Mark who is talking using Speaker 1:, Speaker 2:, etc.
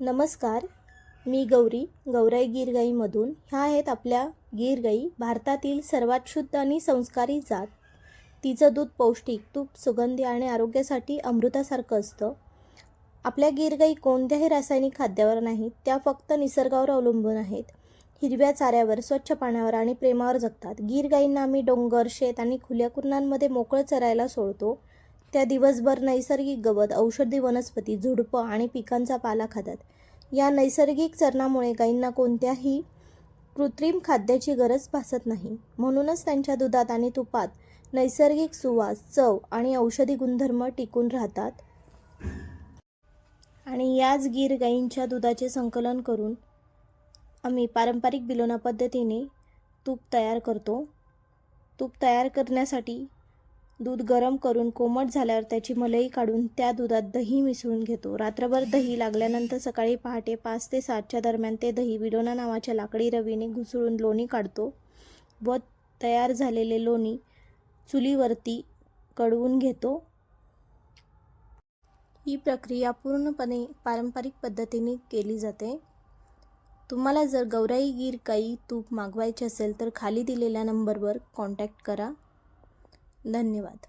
Speaker 1: नमस्कार, मी गौराई गीर गाईमधून. ह्या आहेत आपल्या गीर गाई. भारतातील सर्वात शुद्ध आणि संस्कारी जात. तिचं दूध पौष्टिक, तूप सुगंधी आणि आरोग्यासाठी अमृतासारखं असतं. आपल्या गीर गाई कोणत्याही रासायनिक खाद्यावर नाहीत, त्या फक्त निसर्गावर अवलंबून आहेत. हिरव्या चाऱ्यावर, स्वच्छ पाण्यावर आणि प्रेमावर जगतात. गीर गाईंना आम्ही डोंगर, शेत आणि खुल्या कुरणांमध्ये मोकळं चरायला सोडतो. त्या दिवसभर नैसर्गिक गवत, औषधी वनस्पती, झुडपं आणि पिकांचा पाला खातात. या नैसर्गिक चरणामुळे गायींना कोणत्याही कृत्रिम खाद्याची गरज भासत नाही. म्हणूनच त्यांच्या दुधात आणि तुपात नैसर्गिक सुवास, चव आणि औषधी गुणधर्म टिकून राहतात. आणि याच गीर गायींच्या दुधाचे संकलन करून आम्ही पारंपरिक बिलोना पद्धतीने तूप तयार करतो. तूप तयार करण्यासाठी दूध गरम करून कोमट झाल्यावर त्याची मलई काढून त्या दुधात दही मिसळून घेतो. रात्रभर दही लागल्यानंतर सकाळी पहाटे 5 ते 7च्या दरम्यान ते दही बिलोना नावाच्या लाकडी रवीने घुसळून लोणी काढतो व तयार झालेले लोणी चुलीवरती कढवून घेतो. ही प्रक्रिया पूर्णपणे पारंपरिक पद्धतीने केली जाते. तुम्हाला जर गौराई गीर गाई तूप मागवायचे असेल तर खाली दिलेल्या नंबरवर कॉन्टॅक्ट करा. धन्यवाद.